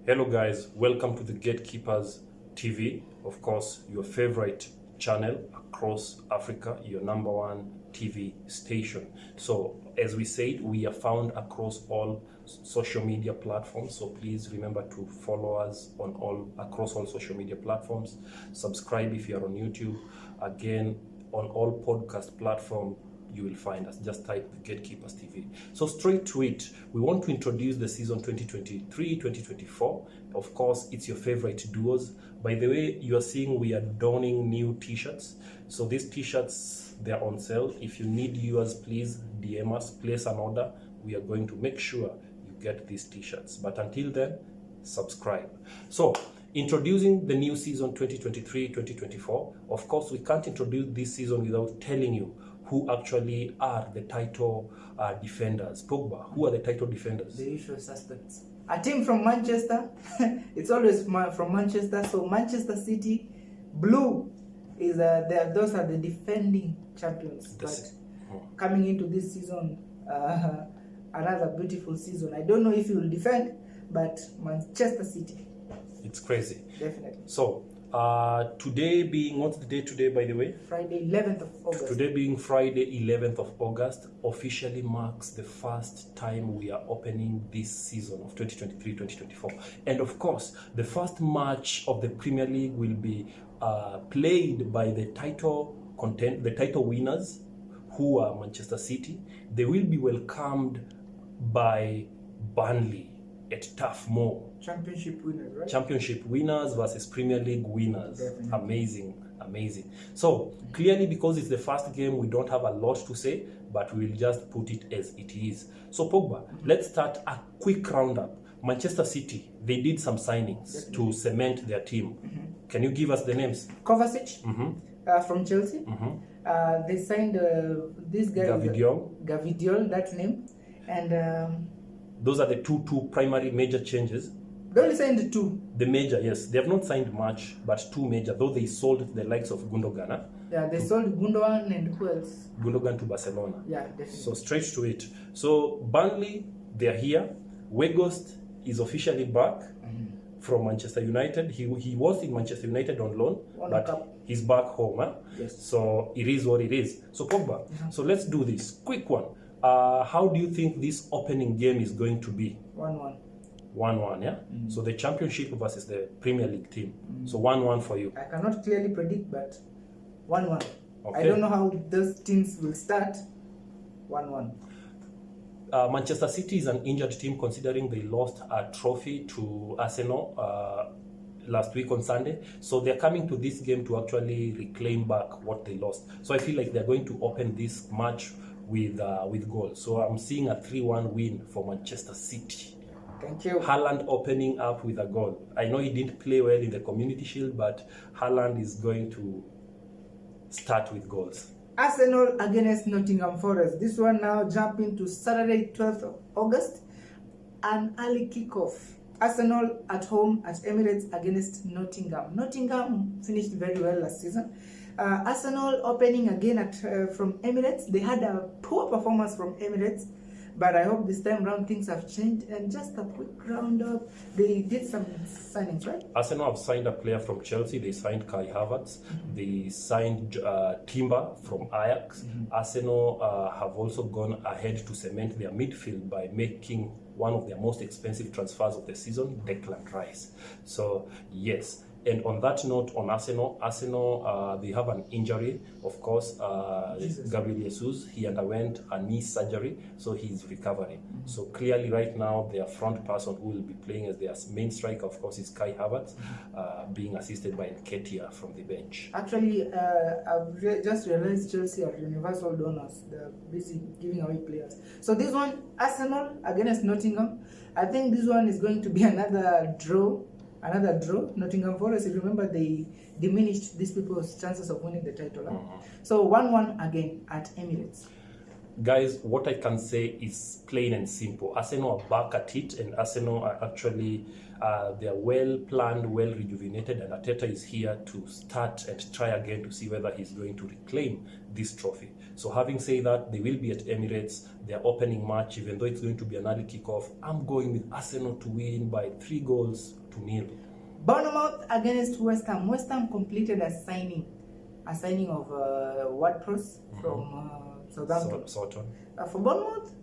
Hello guys, welcome to the Gatekeepers TV, of course your favorite channel across Africa, your number one TV station. So as we said, we are found across all social media platforms, so please remember to follow us on across all social media platforms. Subscribe if you are on YouTube. Again, on all podcast platforms you will find us. Just type Gatekeepers TV. So straight to it, we want to introduce the season 2023-2024. Of course, it's your favorite duos. By the way, you are seeing we are donning new t-shirts. So these t-shirts, they're on sale. If you need yours, please DM us, place an order. We are going to make sure you get these t-shirts. But until then, subscribe. So introducing the new season 2023-2024. Of course, we can't introduce this season without telling you who actually are the title defenders. Pogba, who are the title defenders? The usual suspects. A team from Manchester. It's always from Manchester. So Manchester City, blue is those are the defending champions. But coming into this season, another beautiful season. I don't know if you will defend, but Manchester City. It's crazy. Definitely. So today being, what's the day today, by the way? Friday, 11th of August. Today being Friday, 11th of August, officially marks the first time we are opening this season of 2023-2024. And of course, the first match of the Premier League will be played by the title winners, who are Manchester City. They will be welcomed by Burnley at Turf Moor. Championship winners, right? Championship winners versus Premier League winners. Definitely. Amazing. So clearly, because it's the first game, we don't have a lot to say, but we'll just put it as it is. So Pogba, let's start a quick roundup. Manchester City, they did some signings to cement their team. Can you give us the names? Kovacic from Chelsea. They signed this guy. Gavidiol, that name. And those are the two primary major changes. They only signed two. The major, yes. They have not signed much, but two major, though they sold the likes of Gundogan. Yeah, they sold Gundogan and who else? Gundogan to Barcelona. Yeah, definitely. So straight to it. So Burnley, they're here. Weghorst is officially back from Manchester United. He was in Manchester United on loan, but he's back home. Yes. So it is what it is. So Pogba, so let's do this. Quick one. How do you think this opening game is going to be? 1-1. 1-1, yeah? So the Championship versus the Premier League team. So 1-1 for you. I cannot clearly predict, but 1-1. Okay. I don't know how those teams will start. 1-1. Manchester City is an injured team, considering they lost a trophy to Arsenal last week on Sunday. So they're coming to this game to actually reclaim back what they lost. So I feel like they're going to open this match with goals. So I'm seeing a 3-1 win for Manchester City. Thank you. Haaland opening up with a goal. I know he didn't play well in the Community Shield, but Haaland is going to start with goals. Arsenal against Nottingham Forest. This one now jumping to Saturday, 12th of August. An early kickoff. Arsenal at home at Emirates against Nottingham. Nottingham finished very well last season. Arsenal opening again at from Emirates. They had a poor performance from Emirates, but I hope this time round things have changed. And just a quick roundup, they did some signings, right? Arsenal have signed a player from Chelsea. They signed Kai Havertz. They signed Timber from Ajax. Arsenal have also gone ahead to cement their midfield by making one of their most expensive transfers of the season, Declan Rice. So yes. And on that note, on Arsenal, they have an injury. Of course, Gabriel Jesus, he underwent a knee surgery, so he's recovering. So clearly right now, their front person who will be playing as their main striker, of course, is Kai Havertz, being assisted by Nketiah from the bench. Actually, I've just realized Chelsea are universal donors. They're busy giving away players. So this one, Arsenal against Nottingham, I think this one is going to be another draw. Nottingham Forest, if you remember, they diminished these people's chances of winning the title. So 1-1 again at Emirates. guys, what I can say is plain and simple. Arsenal are back at it, and Arsenal are actually they are well planned, well rejuvenated, and Arteta is here to start and try again to see whether he's going to reclaim this trophy. So having said that, they will be at Emirates, their opening match, even though it's going to be an early kickoff. I'm going with Arsenal to win by 3-0. Bournemouth against West Ham. West Ham completed a signing of WordPress from Southampton. For Bournemouth,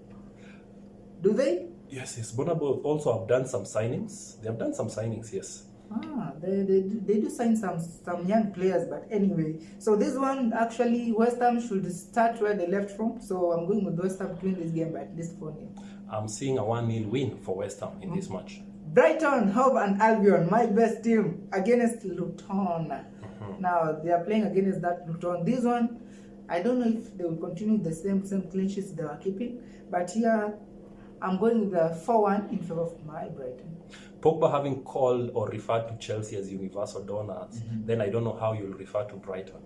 do they? Yes. Bournemouth also have done some signings. They have done some signings, yes. They do sign some young players, but anyway. So this one, actually, West Ham should start where they left from. So I'm going with West Ham to win this game by at least 4-0. I'm seeing a 1-0 win for West Ham in this match. Brighton, Hove and Albion, my best team, against Luton. Now, they are playing against that Luton. This one, I don't know if they will continue the same clean sheets they are keeping. But here, I'm going with the 4-1 in favor of my Brighton. Pogba having called or referred to Chelsea as universal donors, then I don't know how you'll refer to Brighton.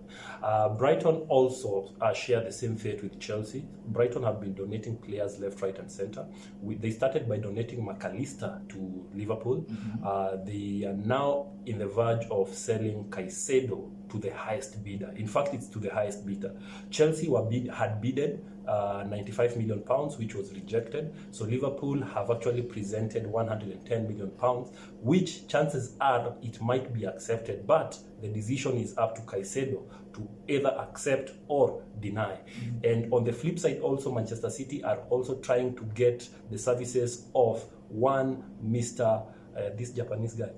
Brighton also share the same fate with Chelsea. Brighton have been donating players left, right, and center. They started by donating McAllister to Liverpool. They are now in the verge of selling Caicedo to the highest bidder. In fact, it's to the highest bidder. Chelsea had bidded £95 million, which was rejected. So Liverpool have actually presented £110 million, which chances are it might be accepted, but the decision is up to Caicedo to either accept or deny. And on the flip side also, Manchester City are also trying to get the services of one Mr. This Japanese guy,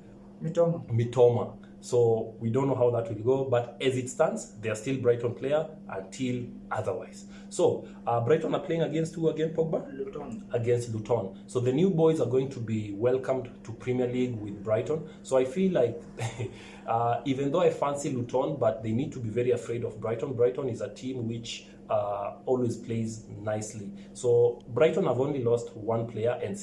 Mitoma. So we don't know how that will go, but as it stands, they are still Brighton player until otherwise. So Brighton are playing against who again, Pogba? Luton. Against Luton. So the new boys are going to be welcomed to Premier League with Brighton. So I feel like even though I fancy Luton, but they need to be very afraid of Brighton. Brighton is a team which always plays nicely. So Brighton have only lost one player, and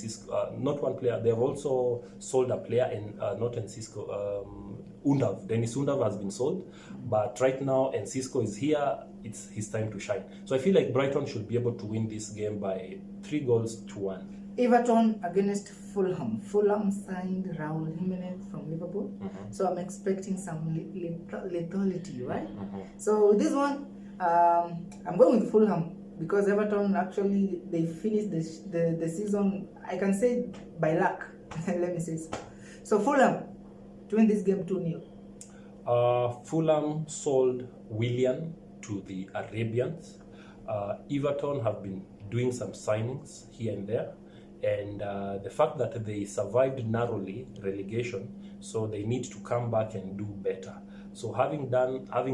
not one player. They have also sold a player, and not Cisco. Undav. Dennis Undav has been sold, but right now Cisco is here. It's his time to shine. So I feel like Brighton should be able to win this game by 3-1. Everton against Fulham. Fulham signed Raul Jimenez from Liverpool, so I'm expecting some lethality, right? So this one, I'm going with Fulham because Everton actually they finished the season, I can say by luck. Let me say so. So Fulham to win this game 2-0. Fulham sold Willian to the Arabians. Everton have been doing some signings here and there, and the fact that they survived narrowly relegation, so they need to come back and do better. So having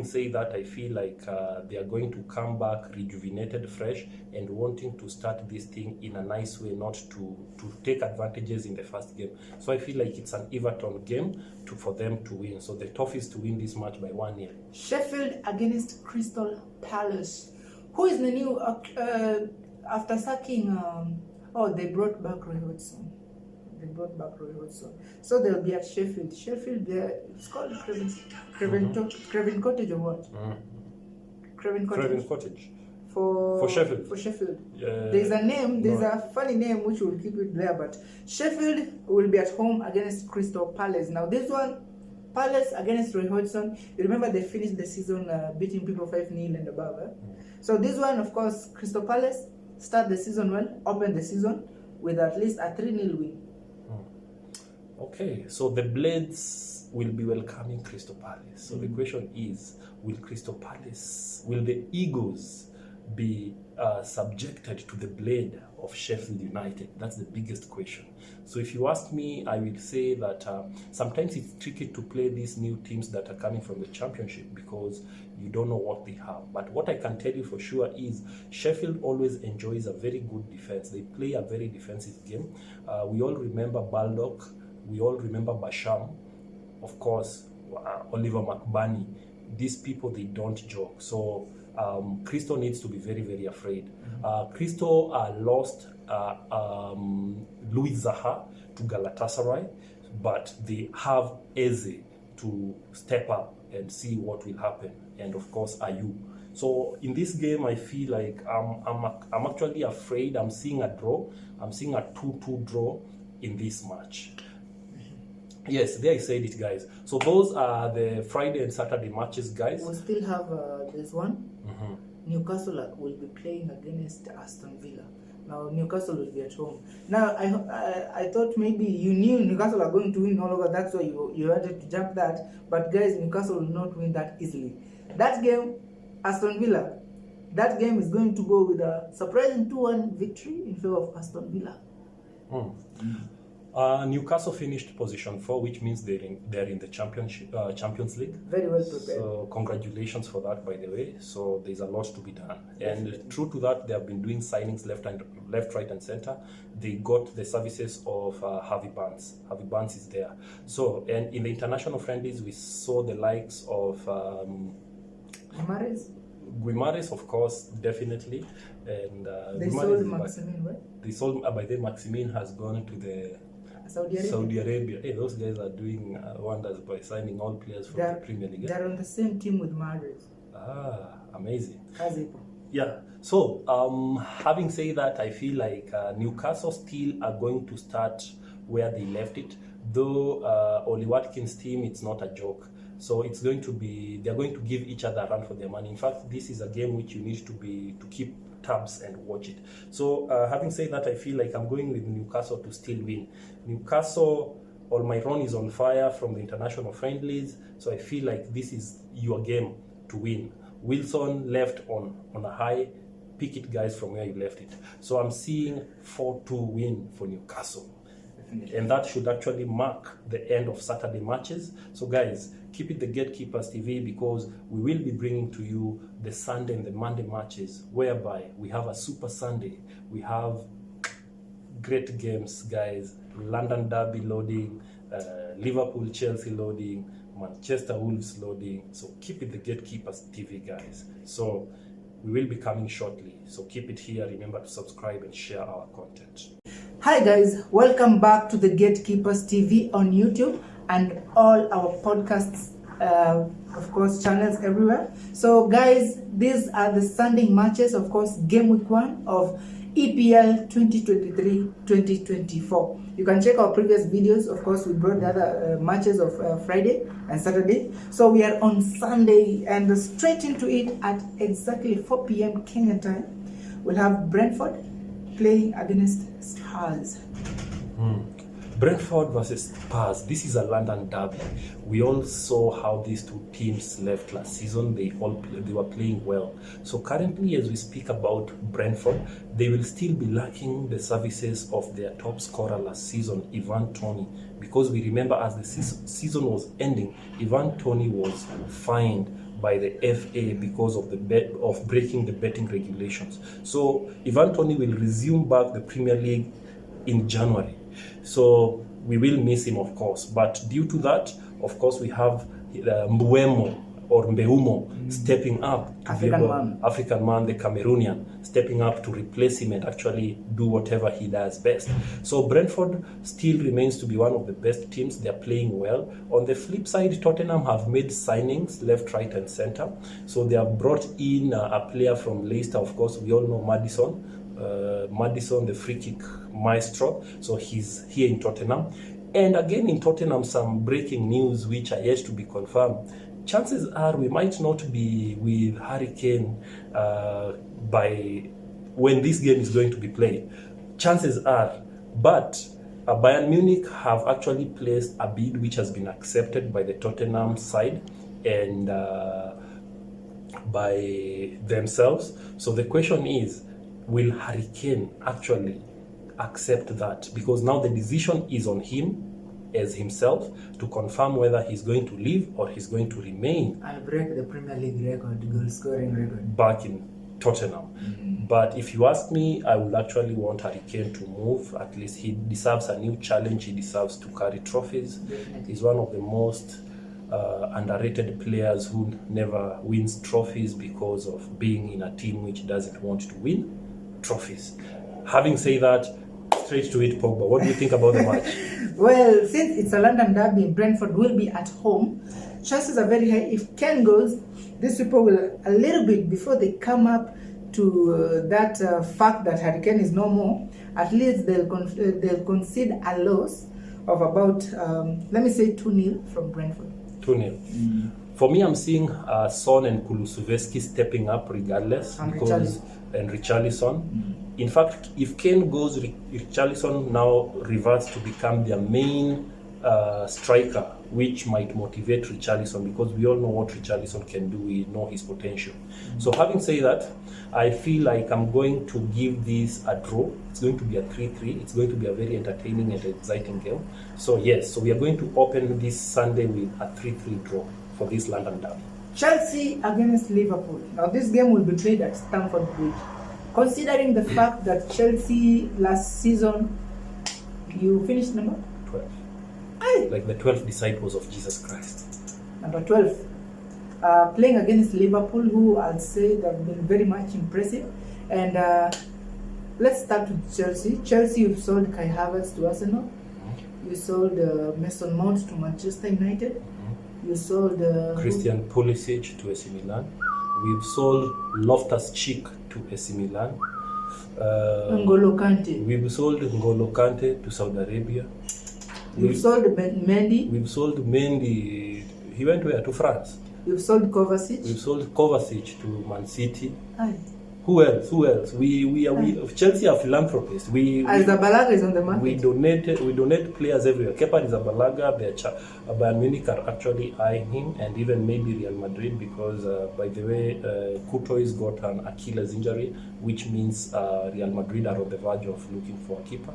said that, I feel like they are going to come back rejuvenated, fresh, and wanting to start this thing in a nice way, not to take advantages in the first game. So I feel like it's an Everton game for them to win. So the Toffees to win this match by 1-0. Sheffield against Crystal Palace. Who is the new after sacking? They brought back Roy Hodgson. So they'll be at Sheffield. Sheffield, it's called Craven Cottage or what? Craven Cottage. For Sheffield. For Sheffield. There's a name, a funny name which will keep it there, but Sheffield will be at home against Crystal Palace. Now this one, Palace against Roy Hodgson. You remember they finished the season beating people 5-0 and above. So this one, of course, Crystal Palace start the season well, open the season with at least a 3-0 win. Okay, so the Blades will be welcoming Crystal Palace. So the question is, will the Eagles be subjected to the blade of Sheffield United? That's the biggest question. So if you ask me, I will say that sometimes it's tricky to play these new teams that are coming from the Championship because you don't know what they have. But what I can tell you for sure is Sheffield always enjoys a very good defense. They play a very defensive game. We all remember Baldock. We all remember Basham. Of course, Oliver McBurney. These people, they don't joke. So Crystal needs to be very, very afraid. Crystal lost Louis Zaha to Galatasaray, but they have Eze to step up and see what will happen. And of course, Ayew. So in this game, I feel like I'm actually afraid. I'm seeing a draw. I'm seeing a 2-2 draw in this match. Yes, there I said it, guys. So those are the Friday and Saturday matches, guys. We still have this one. Newcastle will be playing against Aston Villa. Now Newcastle will be at home. Now I thought maybe you knew Newcastle are going to win all over. That's why you wanted to jump that. But guys, Newcastle will not win that easily. That game, Aston Villa, that game is going to go with a surprising 2-1 victory in favor of Aston Villa. Newcastle finished position 4, which means they're in the Champions League. Very well prepared. So congratulations for that, by the way. So there's a lot to be done. And true to that, they have been doing signings left, right, and center. They got the services of Harvey Barnes. Harvey Barnes is there. So, and in the international friendlies, we saw the likes of Guimares, of course, definitely. And they sold Maximin, right? They sold, by then Maximin has gone to the Saudi Arabia. Hey, those guys are doing wonders by signing all players from the Premier League. They're on the same team with Mahrez. Amazing. Kazipo. Yeah. So, having said that, I feel like Newcastle still are going to start where they left it. Though Oli Watkins' team, it's not a joke. So it's going to be, they're going to give each other a run for their money. In fact, this is a game which you need to keep tabs and watch it. So having said that, I feel like I'm going with Newcastle to still win. Newcastle, Almiron is on fire from the international friendlies. So I feel like this is your game to win. Wilson left on a high. Pick it, guys, from where you left it. So I'm seeing 4-2 win for Newcastle. And that should actually mark the end of Saturday matches. So guys, keep it the Gatekeepers TV, because we will be bringing to you the Sunday and the Monday matches, whereby we have a Super Sunday. We have great games, guys. London Derby loading, Liverpool Chelsea loading, Manchester Wolves loading. So keep it the Gatekeepers TV, guys. So we will be coming shortly. So keep it here. Remember to subscribe and share our content. Hi guys, welcome back to the Gatekeepers TV on YouTube and all our podcasts, of course, channels everywhere. So guys, these are the Sunday matches, of course, game week 1 of EPL 2023-2024. You can check our previous videos. Of course, we brought the other matches of Friday and Saturday. So we are on Sunday and straight into it at exactly 4 p.m. Kenyan time. We'll have Brentford playing against Spurs. Brentford versus Spurs. This is a London derby. We all saw how these two teams left last season. They were playing well. So currently, as we speak about Brentford, they will still be lacking the services of their top scorer last season, Ivan Toney, because we remember as the season was ending, Ivan Toney was fined by the FA because of breaking the betting regulations. So Ivan Toney will resume back the Premier League in January. So we will miss him, of course. But due to that, of course, we have Mbeumo stepping up. African man, the Cameroonian, stepping up to replace him and actually do whatever he does best. So Brentford still remains to be one of the best teams. They're playing well. On the flip side, Tottenham have made signings left, right, and center. So they have brought in a player from Leicester. Of course, we all know Maddison, the free kick maestro. So he's here in Tottenham. And again, in Tottenham, some breaking news which are yet to be confirmed. Chances are we might not be with Harry Kane by when this game is going to be played. Chances are. But Bayern Munich have actually placed a bid which has been accepted by the Tottenham side and by themselves. So the question is, will Harry Kane actually accept that? Because now the decision is on him as himself to confirm whether he's going to leave or he's going to remain and break the Premier League record, goal scoring record, back in Tottenham. But if you ask me, I would actually want Harry Kane to move. At least he deserves a new challenge. He deserves to carry trophies. Definitely. He's one of the most underrated players who never wins trophies because of being in a team which doesn't want to win trophies. Having said that, straight to it, Pogba. What do you think about the match? Well, since it's a London derby, Brentford will be at home. Chances are very high. If Ken goes, these people will a little bit before they come up to that fact that Harry Kane is no more. At least they'll concede a loss of about let me say 2-0 from Brentford. 2-0. For me, I'm seeing Son and Kulusevski stepping up regardless, and Richarlison. In fact, if Kane goes, Richarlison now reverts to become their main striker, which might motivate Richarlison, because we all know what Richarlison can do. We know his potential. So having said that, I feel like I'm going to give this a draw. It's going to be a 3-3. It's going to be a very entertaining and exciting game. So yes, so we are going to open this Sunday with a 3-3 draw for this London derby. Chelsea against Liverpool. Now this game will be played at Stamford Bridge. Considering the fact that Chelsea last season, you finished number 12. Aye. Like the 12 disciples of Jesus Christ. Number 12. Playing against Liverpool, who I'll say they've been very much impressive. And let's start with Chelsea. Chelsea, you've sold Kai Havertz to Arsenal. You sold Mason Mount to Manchester United. You sold Christian Pulisic to AC Milan. We've sold Loftus-Cheek to AC Milan. N'Golo Kante. We've sold N'Golo Kante to Saudi Arabia. We've sold Mendy. We've sold Mendy. He went where? To France. We've sold Kovacic. We've sold Kovacic to Man City. Aye. Who else? We Chelsea are philanthropists. Zabalaga is on the market. We donate players everywhere. Kepa Zabalaga, Bayern Munich are actually eyeing him, and even maybe Real Madrid, because by the way, Courtois got an Achilles injury, which means Real Madrid are on the verge of looking for a keeper.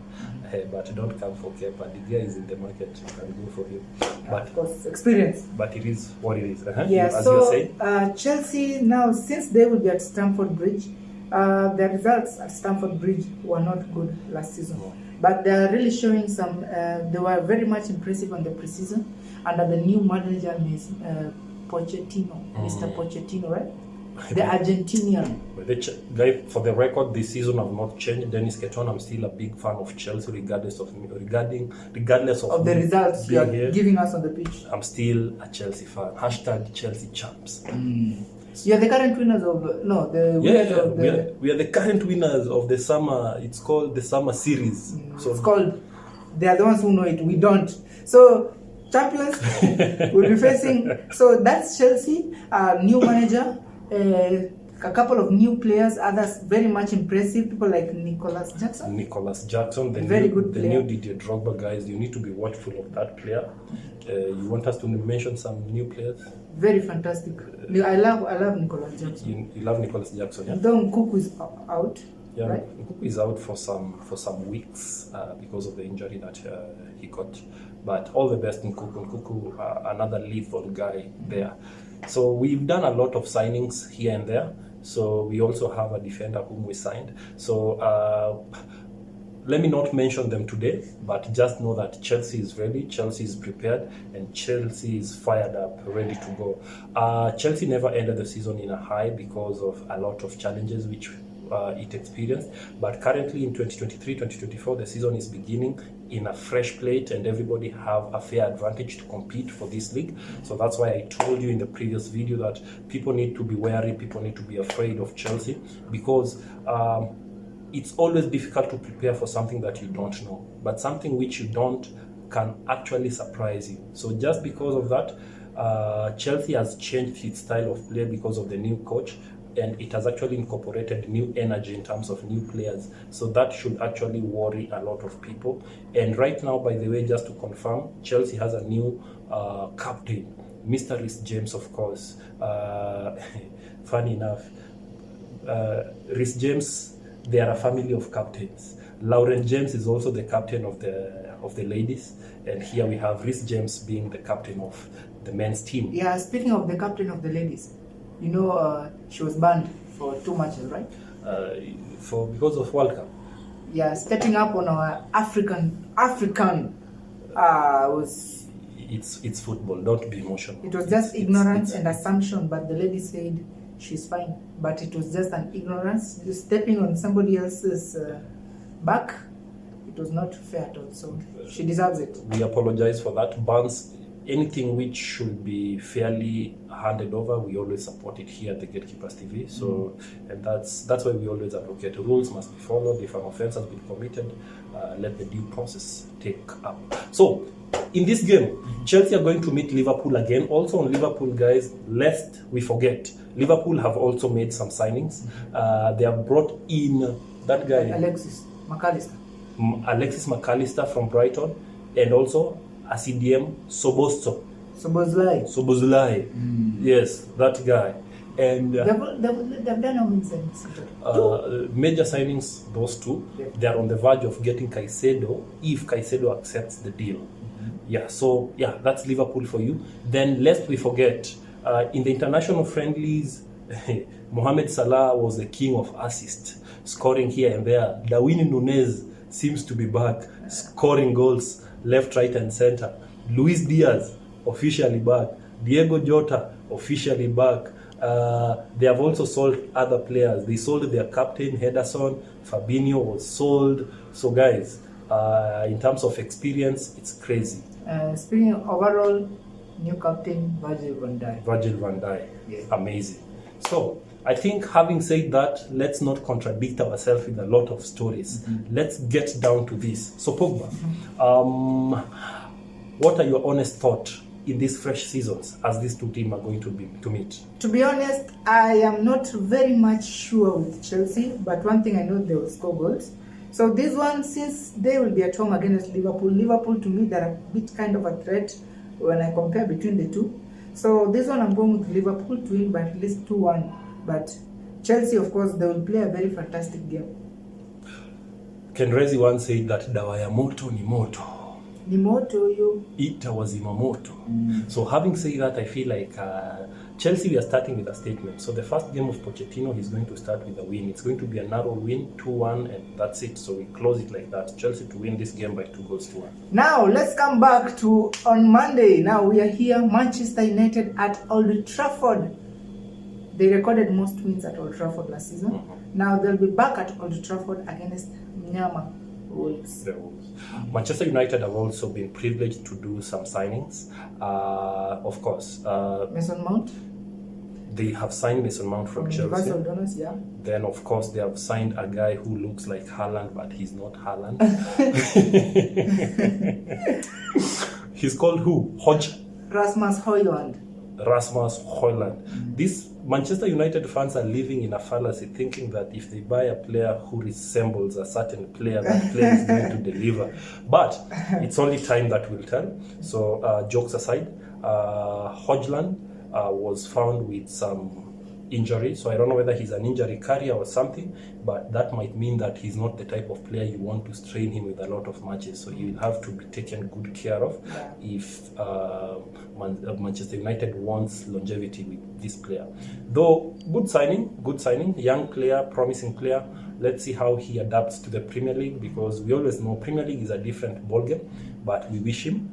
But don't come for Kepa. The guy is in the market. You can go for him. But of course, experience. But it is what it is. Yeah. As so you're saying. Chelsea now, since they will be at Stamford Bridge. The results at Stamford Bridge were not good last season, but they are really showing some. They were very much impressive on the preseason under the new manager, Pochettino, Mr. Pochettino, right? The Argentinian. Guy, for the record, this season I've not changed. Dennis Keton, I'm still a big fan of Chelsea, regardless of the results you are giving us on the pitch. I'm still a Chelsea fan. Hashtag Chelsea champs. You are the current winners of we are the current winners of the summer. It's called the summer series. So it's called. They are the ones who know it. We don't. So champions will be facing. So that's Chelsea. New manager. A couple of new players. Others very much impressive. People like Nicholas Jackson. The very good player. The new Didier Drogba, guys. You need to be watchful of that player. You want us to mention some new players? Very fantastic. I love Nicholas Jackson. You love Nicholas Jackson, yeah? Though Nkuku is out. Yeah, right? Nkuku is out for some weeks because of the injury that he got. But all the best, Nkuku. Nkuku, another lethal guy there. So we've done a lot of signings here and there. So we also have a defender whom we signed. So let me not mention them today, but just know that Chelsea is ready, Chelsea is prepared, and Chelsea is fired up, ready to go. Chelsea never ended the season in a high because of a lot of challenges which it experienced. But currently in 2023-2024, the season is beginning in a fresh plate, and everybody have a fair advantage to compete for this league. So that's why I told you in the previous video that people need to be wary, people need to be afraid of Chelsea, because it's always difficult to prepare for something that you don't know, but something which you don't can actually surprise you. So just because of that, Chelsea has changed its style of play because of the new coach, and it has actually incorporated new energy in terms of new players. So that should actually worry a lot of people. And right now, by the way, just to confirm, Chelsea has a new captain, Mr. Reece James, of course. Funny enough, Reece James, they are a family of captains. Lauren James is also the captain of the ladies, and here we have Reece James being the captain of the men's team. Yeah, speaking of the captain of the ladies, you know, she was banned for 2 matches, right? Because of World Cup. Yeah, stepping up on our African was. It's football. Don't be emotional. It was just ignorance and assumption, but the lady said she's fine. But it was just an ignorance. You're stepping on somebody else's back. It was not fair at all. So she deserves it. We apologize for that. Barnes, anything which should be fairly handed over, we always support it here at the Gatekeepers TV. So, and that's why we always advocate. Rules must be followed. If an offense has been committed, let the due process take up. So, in this game, Chelsea are going to meet Liverpool again. Also on Liverpool, guys, lest we forget, Liverpool have also made some signings. They have brought in that guy, Alexis McAllister from Brighton, and also ACDM Sobozlai. Yes, that guy. And they've done amazing. major signings, those two. Yep. They are on the verge of getting Caicedo if Caicedo accepts the deal. Yeah, so yeah, that's Liverpool for you. Then lest we forget, in the international friendlies, Mohamed Salah was the king of assists, scoring here and there. Darwin Nunez seems to be back, scoring goals left, right, and center. Luis Diaz officially back. Diego Jota officially back. They have also sold other players. They sold their captain Henderson. Fabinho was sold. So guys, in terms of experience, it's crazy. Speaking of overall, new captain Virgil van Dijk. Yeah. Amazing. So I think having said that, let's not contradict ourselves with a lot of stories. Let's get down to this. So Pogba, what are your honest thoughts in these fresh seasons as these two teams are going to meet? To be honest, I am not very much sure with Chelsea, but one thing I know, they will score goals. So this one, since they will be at home against Liverpool to me, they're a bit kind of a threat when I compare between the two. So this one I'm going with Liverpool to win by at least 2-1. But Chelsea, of course, they will play a very fantastic game. Ken Rezi once said that dawa ya moto ni moto. Ni moto you. Ita wazima moto. So having said that, I feel like Chelsea, we are starting with a statement. So the first game of Pochettino, he's going to start with a win. It's going to be a narrow win, 2-1, and that's it. So we close it like that. Chelsea to win this game by 2-1. Now, let's come back to on Monday. Now we are here, Manchester United at Old Trafford. They recorded most wins at Old Trafford last season. Now they'll be back at Old Trafford against Nyama Wolves. The Wolves. Manchester United have also been privileged to do some signings. Of course, Mason Mount. They have signed Mason Mount from Chelsea. Donors, yeah. Then, of course, they have signed a guy who looks like Haaland, but he's not Haaland. He's called who? Rasmus Højlund. These Manchester United fans are living in a fallacy, thinking that if they buy a player who resembles a certain player, that player is going to deliver. But it's only time that will tell. So, jokes aside, Højlund was found with some injury. So I don't know whether he's an injury carrier or something, but that might mean that he's not the type of player you want to strain him with a lot of matches. So he will have to be taken good care of if Manchester United wants longevity with this player. Though good signing, young player, promising player. Let's see how he adapts to the Premier League, because we always know Premier League is a different ballgame, but we wish him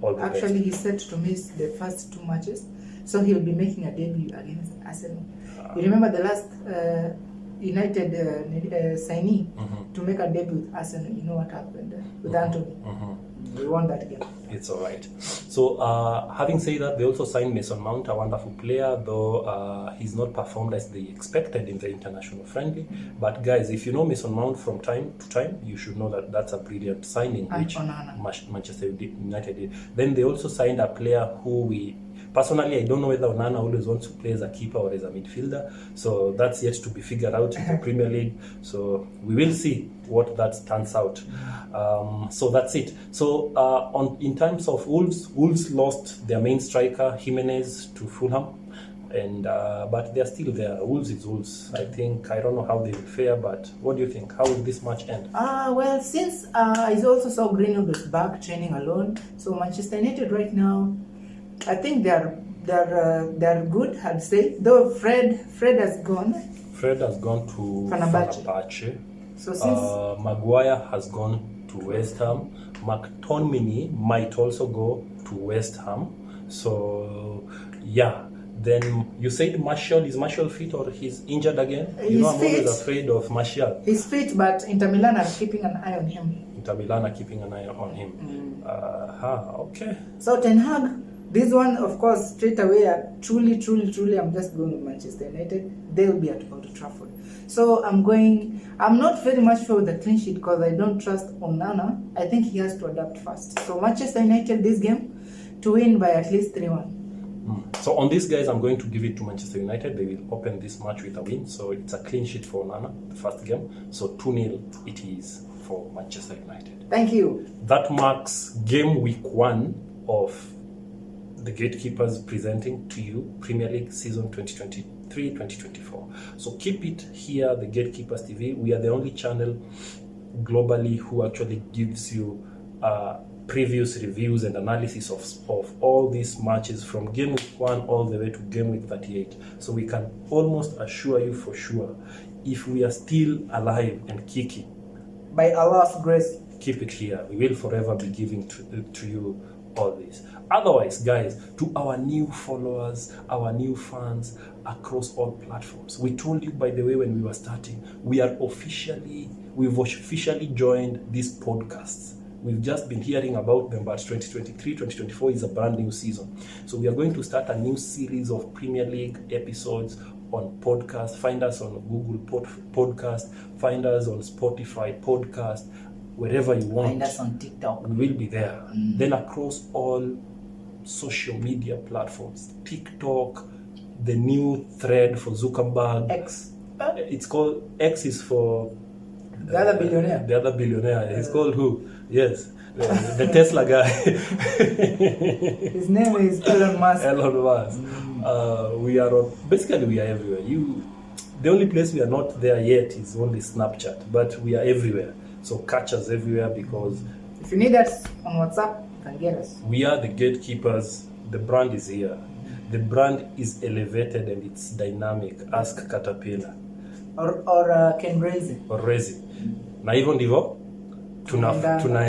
all the best. Actually, he's set to miss the first 2 matches, so he'll be making a debut against Arsenal. You remember the last United signee to make a debut with Arsenal? You know what happened with Anthony? We won that game. It's all right. So, having said that, they also signed Mason Mount, a wonderful player, though he's not performed as they expected in the international friendly. But guys, if you know Mason Mount from time to time, you should know that that's a brilliant signing, which Manchester United did. Then they also signed a player who personally, I don't know whether Onana always wants to play as a keeper or as a midfielder. So that's yet to be figured out in the Premier League. So we will see what that turns out. So that's it. So in terms of Wolves lost their main striker, Jimenez, to Fulham. And but they're still there. Wolves is Wolves. I don't know how they will fare, but what do you think? How will this match end? Well, since I also saw Greenwood was back training alone, so Manchester United right now, I think they're good, I'd say. Though Fred has gone. Fred has gone to Fenerbahce. So since Maguire has gone to West Ham, McTominay might also go to West Ham. So yeah. Then you said Martial, is Martial fit or he's injured again? I'm always afraid of Martial. He's fit, but Inter Milan are keeping an eye on him. Inter Milan are keeping an eye on him. Okay. So Ten Hag, this one, of course, straight away, truly, I'm just going with Manchester United. They'll be at Old Trafford. So I'm not very much sure with the clean sheet because I don't trust Onana. I think he has to adapt fast. So Manchester United this game to win by at least 3-1. So on this, guys, I'm going to give it to Manchester United. They will open this match with a win. So it's a clean sheet for Onana, the first game. So 2-0 it is for Manchester United. Thank you. That marks game week 1 of the Gatekeepers presenting to you Premier League season 2023-2024. So keep it here, the Gatekeepers TV. We are the only channel globally who actually gives you previous reviews and analysis of all these matches from game week 1 all the way to game week 38. So we can almost assure you for sure, if we are still alive and kicking, by Allah's grace, keep it here. We will forever be giving to you all this. Otherwise, guys, to our new followers, our new fans across all platforms, we told you, by the way, when we were starting, we've officially joined these podcasts. We've just been hearing about them, but 2023-2024 is a brand new season. So we are going to start a new series of Premier League episodes on podcast. Find us on Google Podcast, find us on Spotify Podcast, wherever you want. Find us on TikTok. We will be there. Then across all social media platforms, TikTok, the new thread for Zuckerberg. X. It's called X is for the other billionaire. The other billionaire. He's called who? Yes. The Tesla guy. His name is Elon Musk. Elon Musk. We are everywhere. The only place we are not there yet is only Snapchat, but we are everywhere. So catch us everywhere, because if you need us on WhatsApp, you can get us. We are the Gatekeepers. The brand is here. The brand is elevated and it's dynamic. Ask Caterpillar. Or Ken Rezi. Or Rezi. Na hivyo ndivyo tuna